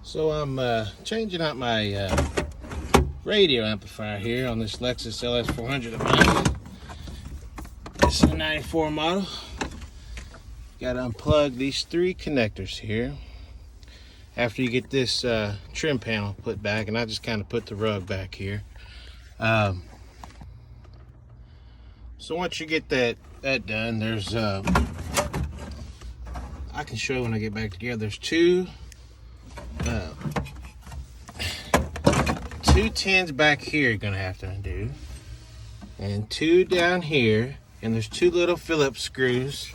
So I'm changing out my radio amplifier here on this Lexus LS400 of mine. This is a 94 model. Got to unplug these three connectors here after you get this trim panel put back, and I just kind of put the rug back here. So once you get that done, there's I can show you when I get back together. There's two 10s back here you're gonna have to undo, and two down here, and there's two little Phillips screws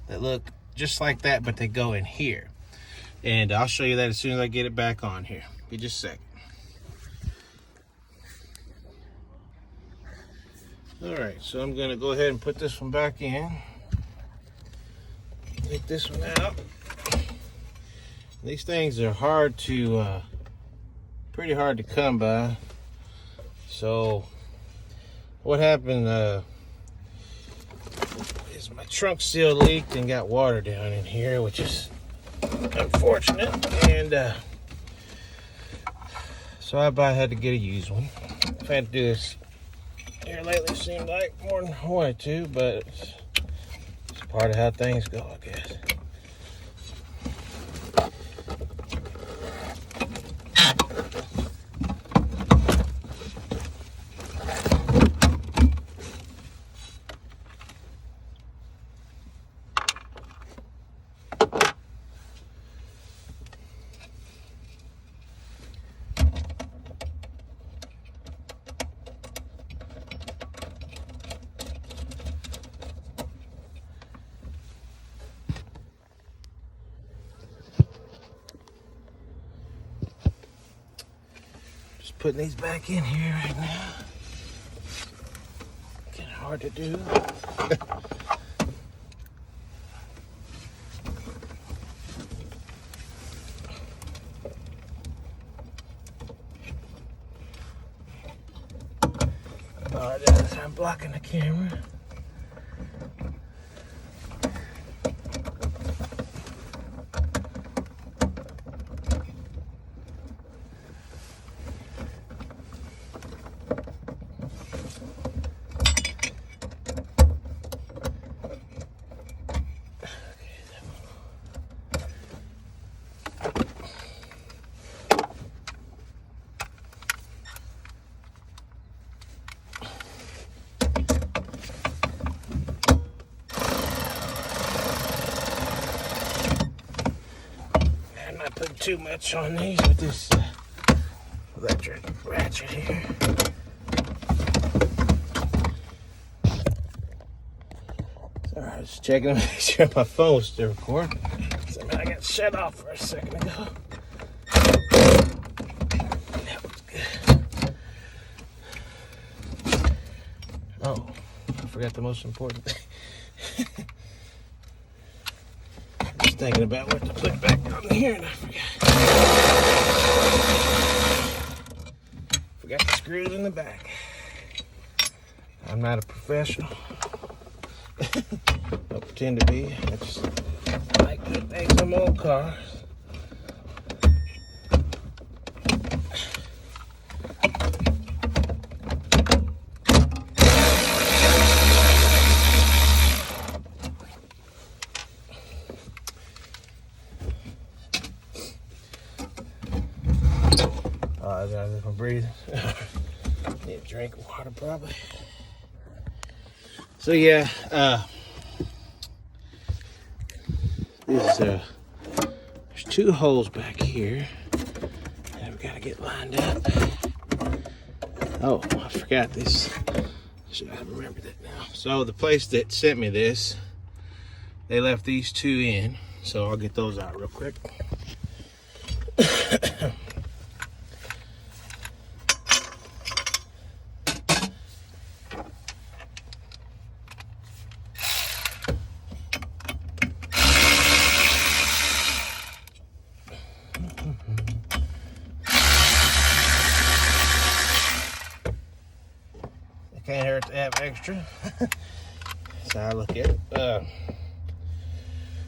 that look just like that, but they go in here, and I'll show you that as soon as I get it back on here. Be just a second. All right, so I'm gonna go ahead and put this one back in. Take this one out. These things are hard to pretty hard to come by. So what happened is my trunk seal leaked and got water down in here, which is unfortunate, and so I had to get a used one. I've had to do this here lately, seemed like more than I wanted to, but it's part of how things go, I guess. Putting these back in here right now. Kind of hard to do. Apologize, I'm blocking the camera. Put too much on these with this electric ratchet here. Sorry, I was checking to make sure my phone was still recording. So I got shut off for a second ago. That was good. Oh, I forgot the most important thing. Thinking about what to put back on here, and I forgot the screws in the back. I'm not a professional. Don't pretend to be. I just like good things on old cars. If I'm breathing, need a drink of water probably. So yeah, there's two holes back here that we gotta get lined up. Oh, I forgot this. Should I remember that now? So the place that sent me this, they left these two in, so I'll get those out real quick. Can't hurt to have extra. That's how I look at it.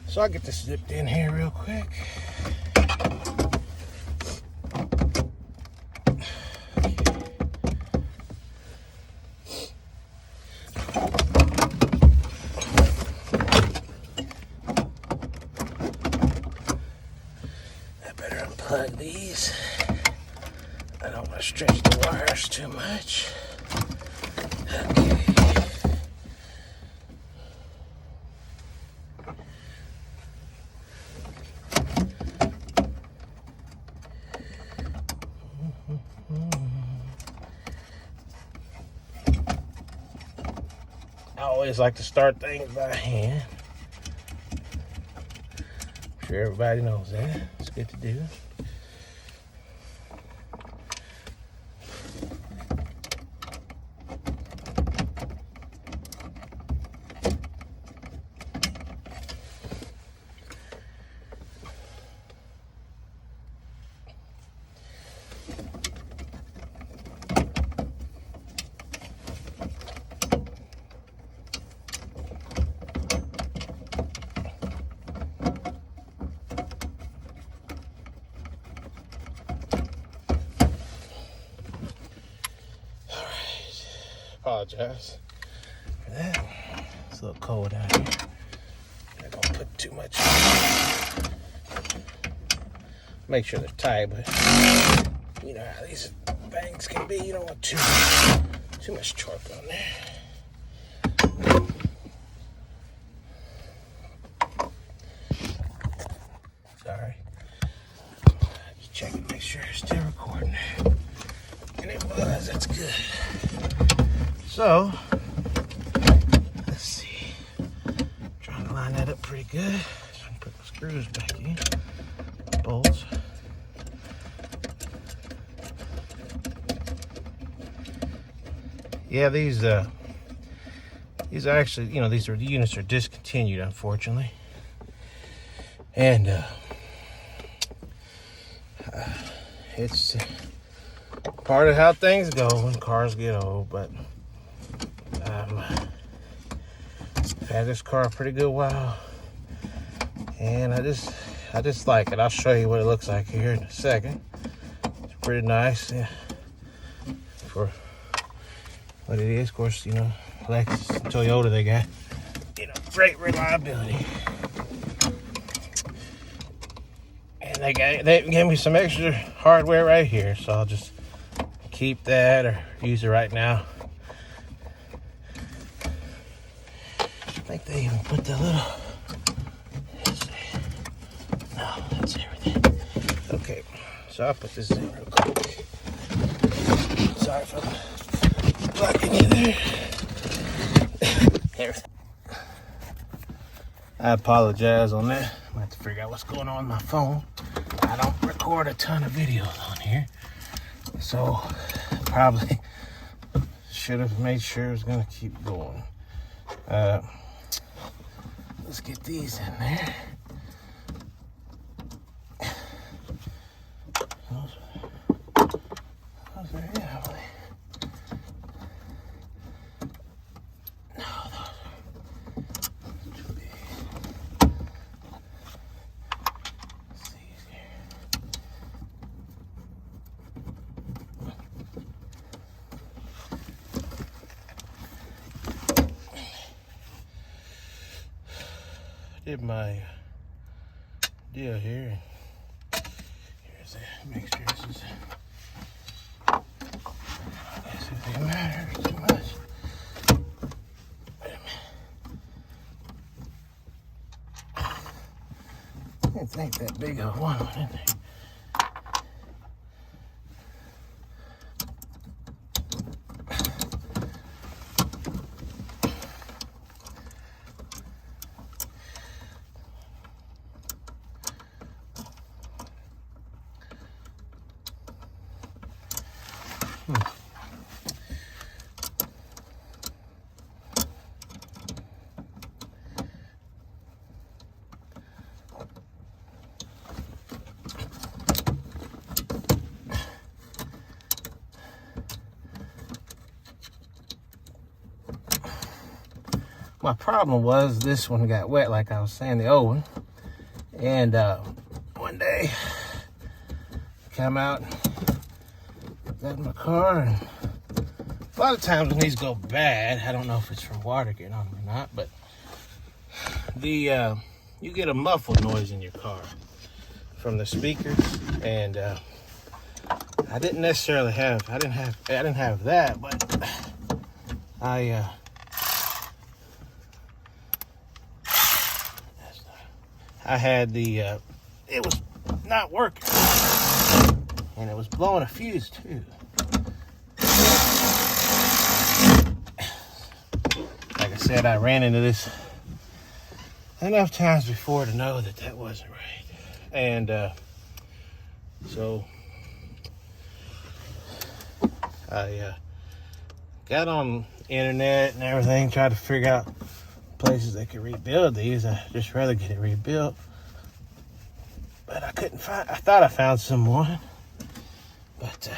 So I'll get this zipped in here real quick. unplug these. I don't want to stretch the wires too much. Okay. I always like to start things by hand. I'm sure everybody knows that. It's good to do. Apologize for that. It's a little cold out here. I'm not gonna put too much on. Make sure they're tight, but you know how these bangs can be. You don't want too much torque on there. Sorry. Just check and make sure it's still recording. And it was. That's good. So, let's see. Trying to line that up pretty good. So I can put the screws back in. Bolts. Yeah, these are actually, you know, the units are discontinued, unfortunately. And it's part of how things go when cars get old, but I've had this car a pretty good while, and I just like it. I'll show you what it looks like here in a second. It's pretty nice, yeah, for what it is. Of course, you know, Lexus and Toyota, they got, you know, great reliability, and they gave me some extra hardware right here, so I'll just keep that or use it right now. I think they even put the little, no, that's everything. Okay, so I'll put this in real quick. Sorry for blocking you there. There. I apologize on that. I'm gonna have to figure out what's going on with my phone. I don't record a ton of videos on here, so probably should have made sure it was gonna keep going. Let's get these in there. Those are in, I believe. No, those are too big. Let's see here. Did my deal here. Here's that. Make sure this is. I guess it didn't matter too much. Wait a minute. I didn't think that big of one, didn't they? My problem was this one got wet, like I was saying, the old one. And one day, come out, got in my car, and a lot of times when these go bad, I don't know if it's from water getting on them or not, but you get a muffled noise in your car. from the speakers, and I didn't necessarily have, I didn't have that, but I had the, it was not working, and it was blowing a fuse too. Like I said, I ran into this enough times before to know that that wasn't right. And so I got on the internet and everything, tried to figure out places that could rebuild these. I just rather get it rebuilt, but I couldn't find. I thought I found someone, but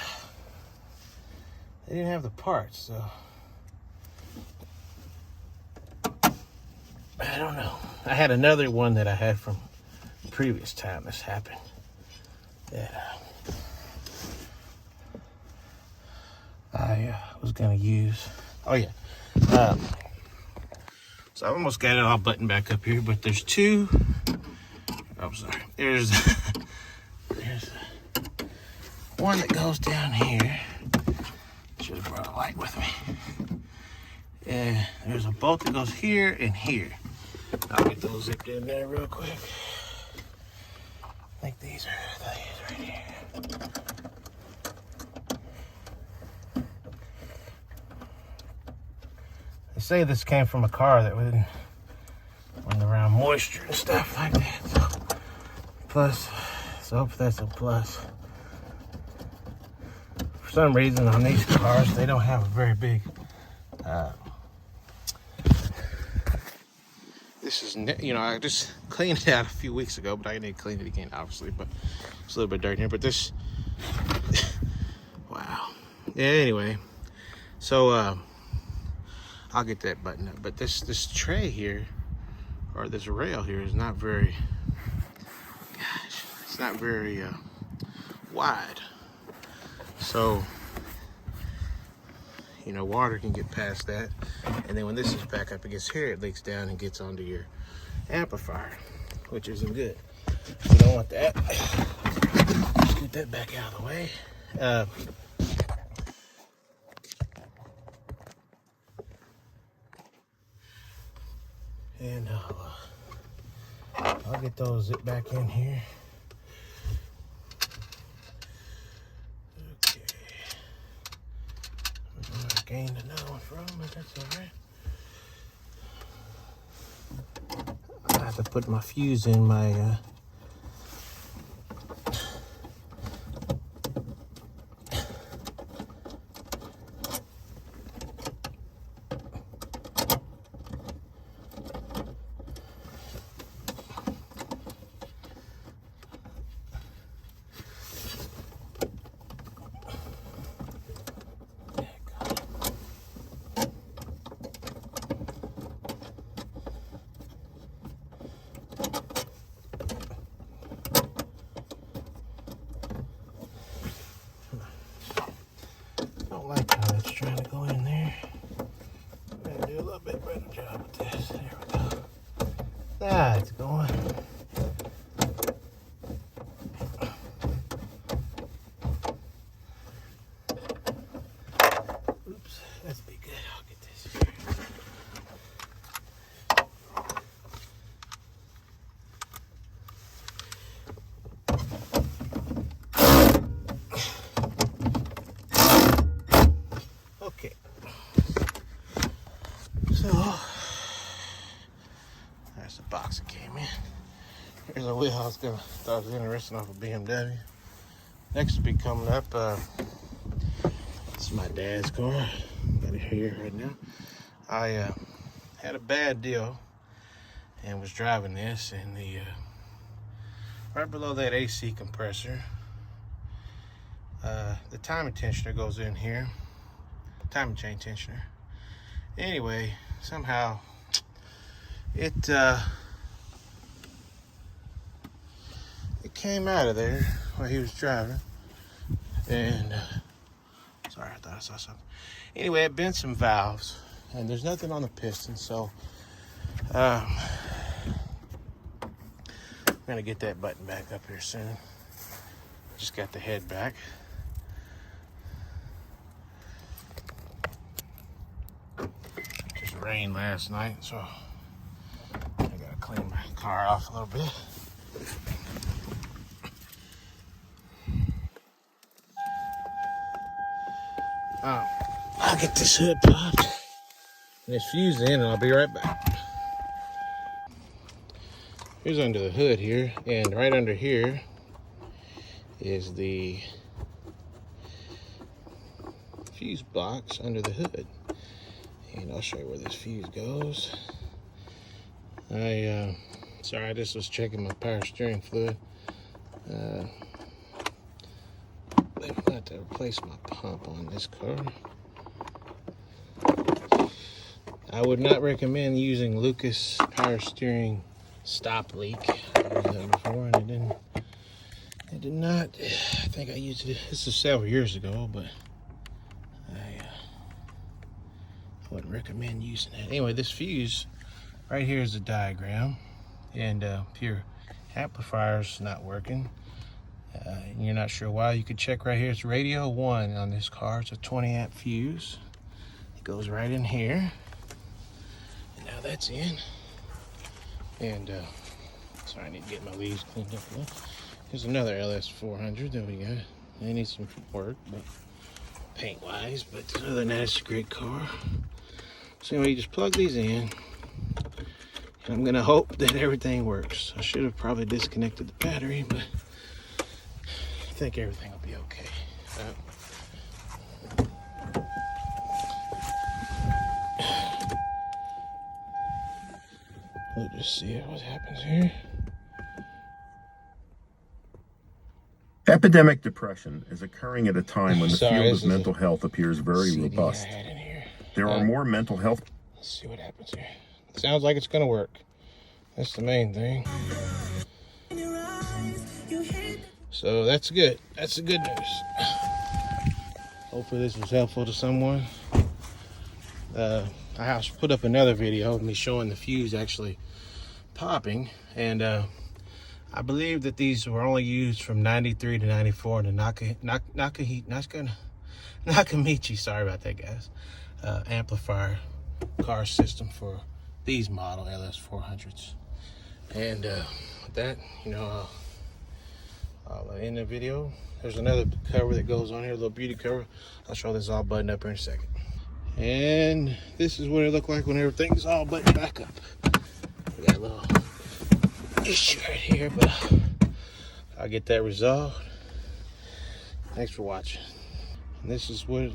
they didn't have the parts, so I don't know. I had another one that I had from the previous time this happened that I was gonna use. Oh yeah. So I almost got it all buttoned back up here, but there's two. Oh, sorry. There's one that goes down here. Should have brought a light with me. And there's a bolt that goes here and here. I'll get those zipped in there real quick. I think these are right here. They say this came from a car that wasn't around moisture and stuff like that. So, plus, so hope that's a plus. For some reason on these cars, they don't have a very big, this is, you know, I just cleaned it out a few weeks ago, but I need to clean it again, obviously, but it's a little bit dirty here, but this, wow. Yeah, anyway, so, I'll get that button up, but this tray here, or this rail here, is not very, gosh, it's not very wide. So, you know, water can get past that, and then when this is back up against here, it leaks down and gets onto your amplifier, which isn't good. You don't want that. Let's get that back out of the way. And I'll get those zip back in here. Okay. I gained another one from it, that's alright. I have to put my fuse in my like how it's trying to go in there. I'm gonna do a little bit better job with this. There we go. Ah, it's going. Oops, let's be good. I'll get this here. Okay, so there's the box that came in. Here's a wheel I thought was interesting off of BMW. Next will be coming up. This is my dad's car. Got it here right now. I had a bad deal and was driving this, and the right below that AC compressor, the timing tensioner goes in here. Timing chain tensioner. Anyway, somehow it came out of there while he was driving, and sorry, I thought I saw something. Anyway, it bent some valves, and there's nothing on the piston, so We're gonna get that button back up here soon. Just got the head back. Just rained last night, so I gotta clean my car off a little bit. I'll get this hood popped and this fuse in, and I'll be right back. Here's under the hood here, and right under here is the fuse box under the hood. And I'll show you where this fuse goes. Sorry, I just was checking my power steering fluid. They're going to have to replace my pump on this car. I would not recommend using Lucas power steering stop leak. I used that before and it did not. I think I used it, this is several years ago, but I wouldn't recommend using that. Anyway, this fuse right here is a diagram, and if your amplifier's not working, and you're not sure why, you could check right here. It's radio 1 on this car. It's a 20 amp fuse. It goes right in here. And now that's in. And sorry, I need to get my leaves cleaned up a little. Here's another LS400 that we got. It needs some work, but paint wise, but other than that, it's a great car. So anyway, you just plug these in, and I'm gonna hope that everything works. I should have probably disconnected the battery, but I think everything will be okay. We'll just see what happens here. Epidemic depression is occurring at a time when the field of mental health appears very robust. There are more mental health. Let's see what happens here. It sounds like it's gonna work. That's the main thing. So that's good. That's the good news. Hopefully this was helpful to someone. I put up another video of me showing the fuse actually popping, and I believe that these were only used from 93 to 94 in the Nakamichi, sorry about that guys, amplifier car system for these model LS400s. And with that, you know, I'll end the video. There's another cover that goes on here, a little beauty cover. I'll show this all buttoned up here in a second. And this is what it looked like when everything's all buttoned back up. We got a little issue right here, but I'll get that resolved. Thanks for watching. And this is what